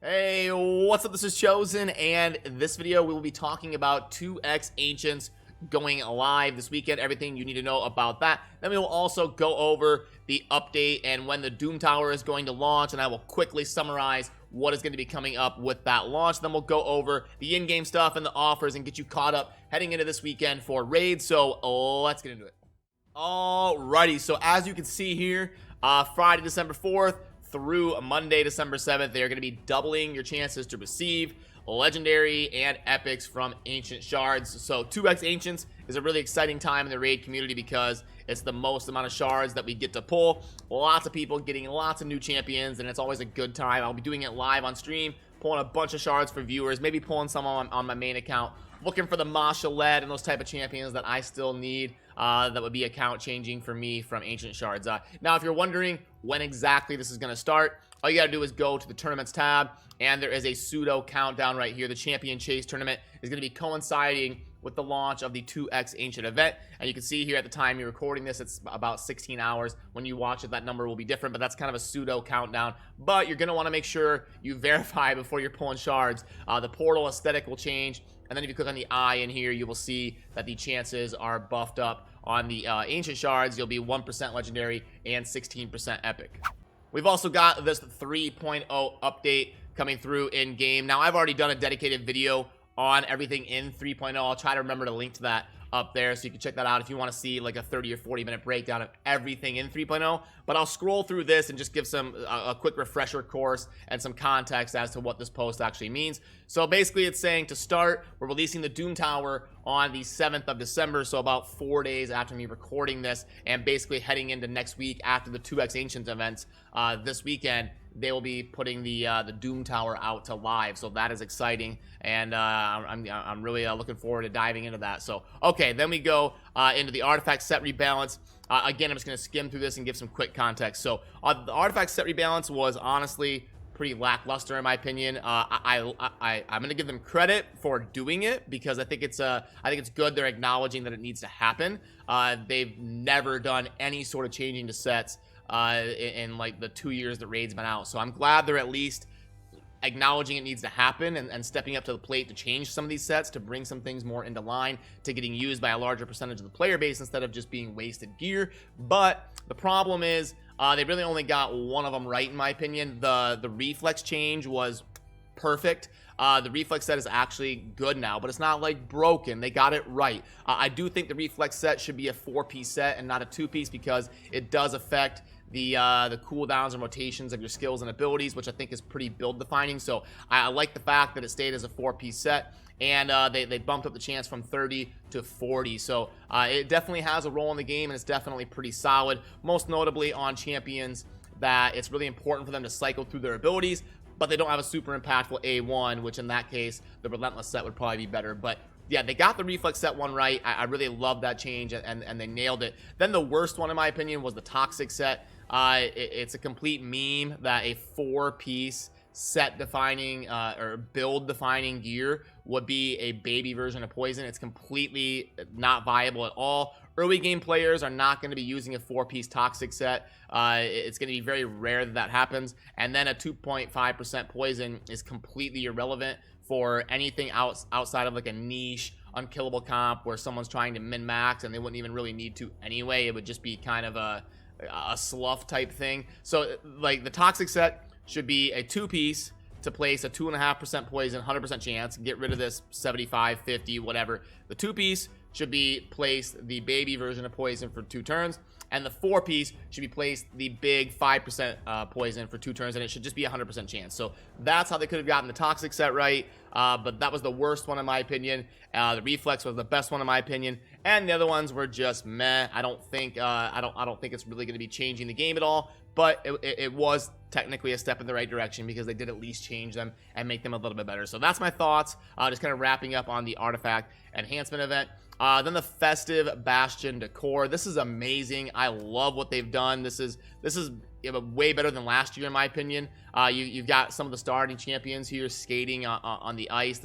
Hey, what's up? This is Chosen, and in this video we will be talking about 2X Ancients going live this weekend, everything you need to know about that. Then we will also go over the update and when the Doom Tower is going to launch, and I will quickly summarize what is going to be coming up with that launch. Then we'll go over the in-game stuff and the offers and get you caught up heading into this weekend for raids. So let's get into it. Alrighty, so as you can see here, Friday, December 4th, through Monday, December 7th, they're going to be doubling your chances to receive legendary and epics from Ancient Shards. So 2X Ancients is a really exciting time in the raid community because it's the most amount of shards that we get to pull. Lots of people getting lots of new champions, and it's always a good time. I'll be doing it live on stream, pulling a bunch of shards for viewers, maybe pulling some on my main account, looking for the Masha led and those type of champions that I still need. That would be account changing for me from Ancient Shards. Now, if you're wondering when exactly this is going to start, all you got to do is go to the tournaments tab, and there is a pseudo countdown right here. The Champion Chase tournament is going to be coinciding with the launch of the 2X Ancient event, and you can see here at the time you're recording this, it's about 16 hours. When you watch it, that number will be different, but that's kind of a pseudo countdown. But you're going to want to make sure you verify before you're pulling shards. The portal aesthetic will change, and then if you click on the eye in here, you will see that the chances are buffed up. On the Ancient Shards, you'll be 1% Legendary and 16% Epic. We've also got this 3.0 update coming through in-game. Now, I've already done a dedicated video on everything in 3.0. I'll try to remember to link to that up there so you can check that out if you want to see like a 30 or 40 minute breakdown of everything in 3.0. But I'll scroll through this and just give a quick refresher course and some context as to what this post actually means. So basically it's saying to start, we're releasing the Doom Tower on the 7th of December, so about 4 days after me recording this, and basically heading into next week after the 2X Ancient events this weekend. They will be putting the Doom Tower out to live, so that is exciting, and I'm really looking forward to diving into that. So okay, then we go into the artifact set rebalance. Again, I'm just going to skim through this and give some quick context. So the artifact set rebalance was honestly pretty lackluster in my opinion. I'm going to give them credit for doing it because I think it's good they're acknowledging that it needs to happen. They've never done any sort of changing to sets in like the 2 years the raid's been out, so I'm glad they're at least acknowledging it needs to happen and stepping up to the plate to change some of these sets, to bring some things more into line, to getting used by a larger percentage of the player base instead of just being wasted gear. But the problem is they really only got one of them right in my opinion. The reflex change was perfect. The reflex set is actually good now, but it's not like broken. They got it right. I do think the reflex set should be a 4-piece set and not a 2-piece because it does affect the cooldowns and rotations of your skills and abilities, which I think is pretty build defining. So I like the fact that it stayed as a 4-piece set, and they bumped up the chance from 30 to 40. So it definitely has a role in the game, and it's definitely pretty solid, most notably on champions that it's really important for them to cycle through their abilities, but they don't have a super impactful A1, which in that case, the Relentless set would probably be better. But yeah, they got the reflex set one right. I really love that change, and they nailed it. Then the worst one, in my opinion, was the toxic set. It's a complete meme that a 4-piece set defining or build defining gear would be a baby version of poison. It's completely not viable at all. Early game players are not going to be using a 4-piece toxic set. It's going to be very rare that happens, and then a 2.5% poison is completely irrelevant for anything outside of like a niche unkillable comp where someone's trying to min-max and they wouldn't even really need to anyway. It would just be kind of a slough type thing. So like the toxic set should be a 2-piece to place a 2.5% poison, 100% chance, get rid of this 75, 50, whatever. The 2-piece should be placed the baby version of poison for 2 turns, and the 4-piece should be placed the big 5% poison for 2 turns, and it should just be 100% chance. So that's how they could have gotten the toxic set right, but that was the worst one in my opinion. The reflex was the best one in my opinion, and the other ones were just meh. I don't think it's really going to be changing the game at all, but it was technically a step in the right direction because they did at least change them and make them a little bit better. So that's my thoughts, just kind of wrapping up on the artifact enhancement event. Then the Festive Bastion decor. This is amazing. I love what they've done. This is way better than last year in my opinion. You've got some of the starting champions here skating on the ice.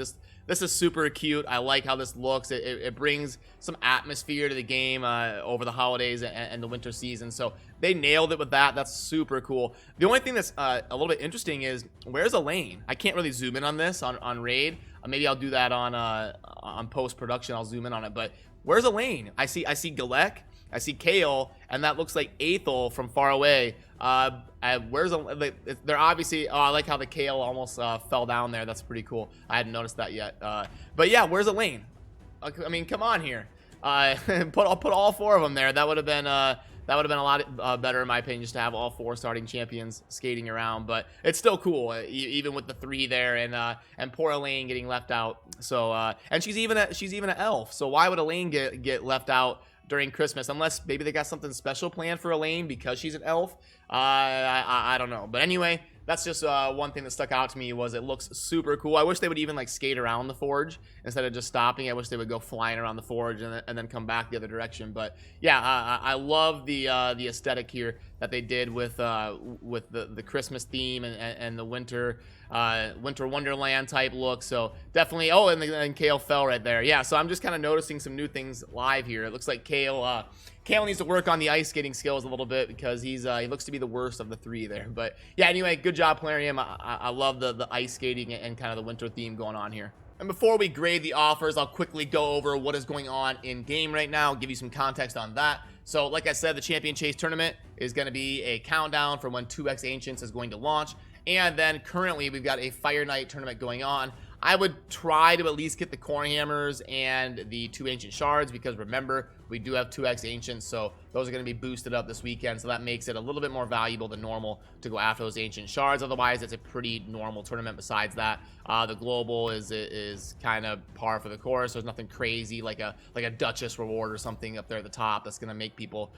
this is super cute. I like how this looks. It brings some atmosphere to the game over the holidays and the winter season. So they nailed it with that. That's super cool. The only thing that's a little bit interesting is, where's Elaine? I can't really zoom in on this on Raid. Maybe I'll do that on post-production. I'll zoom in on it. But where's Elaine? I see Galek, I see Kale, and that looks like Aethel from far away. Where's they're obviously, oh, I like how the Kale almost fell down there. That's pretty cool. I hadn't noticed that yet. But yeah, where's Elaine? I mean, come on here. Put all 4 of them there. That would have been a lot better, in my opinion, just to have all 4 starting champions skating around. But it's still cool, even with the 3 there, and poor Elaine getting left out. So and she's even an elf. So why would Elaine get left out during Christmas, unless maybe they got something special planned for Elaine because she's an elf? I don't know. But anyway, that's just one thing that stuck out to me, was it looks super cool. I wish they would even like skate around the forge instead of just stopping. I wish they would go flying around the forge and then come back the other direction. But yeah, I love the aesthetic here that they did with the Christmas theme and the winter wonderland type look. So definitely. Oh, and Kale fell right there. Yeah, so I'm just kind of noticing some new things live here. It looks like Kale needs to work on the ice skating skills a little bit, because he looks to be the worst of the 3 there. But yeah, anyway, good job, Plarium. I love the ice skating and kind of the winter theme going on here. And before we grade the offers, I'll quickly go over what is going on in game right now, give you some context on that. So like I said, the Champion Chase tournament is going to be a countdown for when 2X Ancients is going to launch. And then currently we've got a Fire Night tournament going on. I would try to at least get the Core Hammers and the 2 Ancient Shards, because remember, we do have 2X Ancients, so those are going to be boosted up this weekend, so that makes it a little bit more valuable than normal to go after those Ancient Shards. Otherwise, it's a pretty normal tournament. Besides that, the Global is kind of par for the course. There's nothing crazy like a Duchess reward or something up there at the top that's going to make people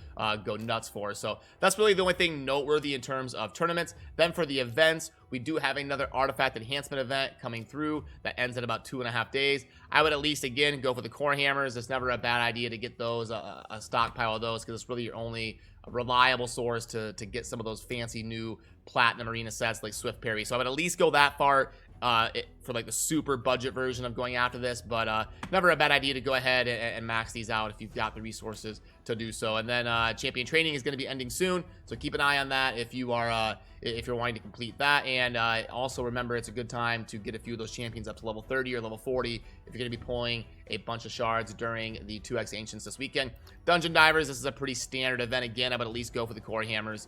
go nuts for. So that's really the only thing noteworthy in terms of tournaments. Then for the events, we do have another artifact enhancement event coming through that ends in about 2.5 days. I would at least, again, go for the Core Hammers. It's never a bad idea to get those, a stockpile of those, because it's really your only reliable source to get some of those fancy new Platinum Arena sets like Swift Parry. So I would at least go that far for like the super budget version of going after this, but never a bad idea to go ahead and max these out if you've got the resources to do so. And then champion training is going to be ending soon, so keep an eye on that if you are if you're wanting to complete that. And also remember, it's a good time to get a few of those champions up to level 30 or level 40 if you're going to be pulling a bunch of shards during the 2X Ancients this weekend. Dungeon Divers, this is a pretty standard event. Again, I would at least go for the Core Hammers,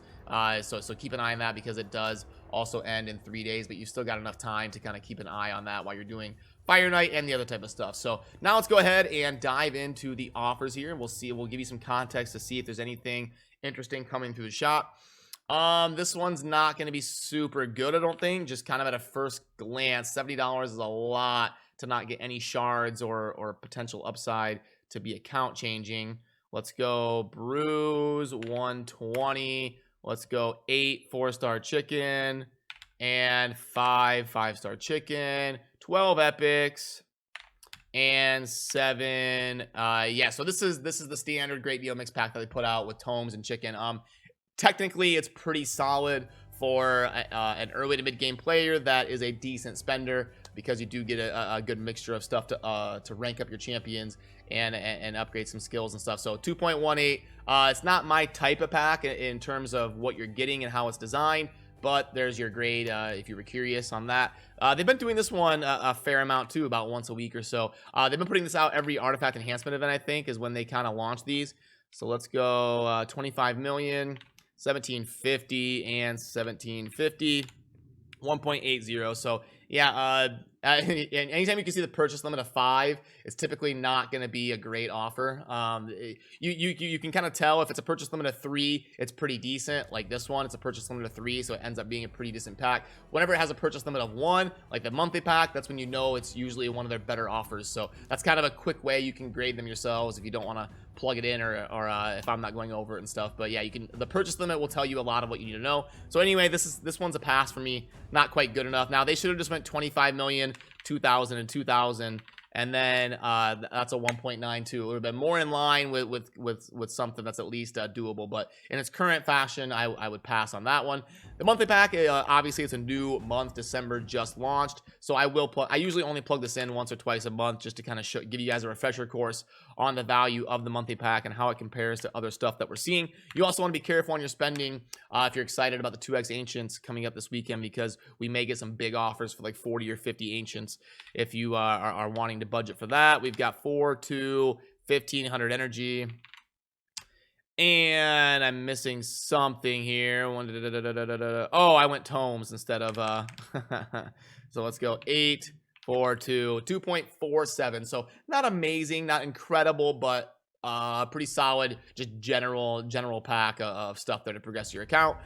so keep an eye on that, because it does also end in 3 days, but you still got enough time to kind of keep an eye on that while you're doing Fire Night and the other type of stuff. So now let's go ahead and dive into the offers here, and we'll give you some context to see if there's anything interesting coming through the shop. This one's not going to be super good, I don't think. Just kind of at a first glance, $70 is a lot to not get any shards or potential upside to be account changing. Let's go Bruise 120. Let's go 8 4-star chicken and 5 5-star chicken, 12 epics, and 7 yeah, so this is the standard great deal mix pack that they put out with tomes and chicken. Technically it's pretty solid for an early to mid game player that is a decent spender, because you do get a good mixture of stuff to rank up your champions and upgrade some skills and stuff. So 2.18, it's not my type of pack in terms of what you're getting and how it's designed, but there's your grade if you were curious on that. They've been doing this one a fair amount too, about once a week or so. They've been putting this out every artifact enhancement event, I think, is when they kind of launch these. So let's go 25 million, 1750, and 1750, 1.80. So yeah, and anytime you can see the purchase limit of 5, it's typically not going to be a great offer. You can kind of tell if it's a purchase limit of 3, it's pretty decent. Like this one, it's a purchase limit of 3, so it ends up being a pretty decent pack. Whenever it has a purchase limit of 1, like the monthly pack, that's when you know it's usually one of their better offers. So that's kind of a quick way you can grade them yourselves if you don't want to plug it in, or if I'm not going over it and stuff. But yeah, you can. The purchase limit will tell you a lot of what you need to know. So anyway, this one's a pass for me. Not quite good enough. Now they should have just went 25 million, 2,000, and 2,000, And then that's a 1.92. It would have been more in line with something that's at least doable. But in its current fashion, I would pass on that one. The monthly pack, obviously, it's a new month. December just launched, so I usually only plug this in once or twice a month just to kind of give you guys a refresher course on the value of the monthly pack and how it compares to other stuff that we're seeing. You also want to be careful on your spending if you're excited about the 2x Ancients coming up this weekend, because we may get some big offers for like 40 or 50 Ancients if you are wanting to budget for that. We've got 4 to 1500 energy. And I'm missing something here. Oh, I went tomes instead of so let's go 8, 4, 2, 2.47. So not amazing, not incredible, but pretty solid, just general pack of stuff there to progress your account.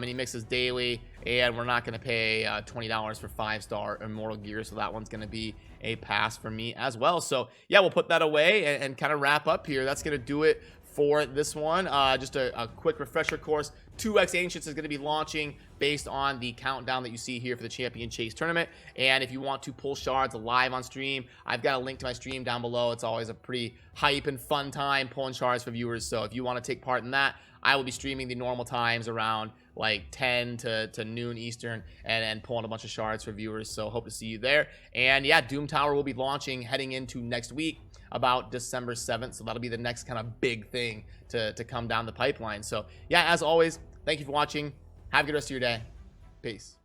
Mini mixes daily, and we're not going to pay $20 for 5-star Immortal Gear, so that one's going to be a pass for me as well. So yeah, we'll put that away and kind of wrap up here. That's going to do it for this one. Just a quick refresher course. 2x Ancients is going to be launching based on the countdown that you see here for the Champion Chase tournament. And if you want to pull shards live on stream, I've got a link to my stream down below. It's always a pretty hype and fun time pulling shards for viewers. So if you want to take part in that, I will be streaming the normal times around like 10 to noon Eastern and pulling a bunch of shards for viewers. So hope to see you there. And yeah, Doom Tower will be launching heading into next week, about December 7th. So that'll be the next kind of big thing to come down the pipeline. So yeah, as always, thank you for watching. Have a good rest of your day. Peace.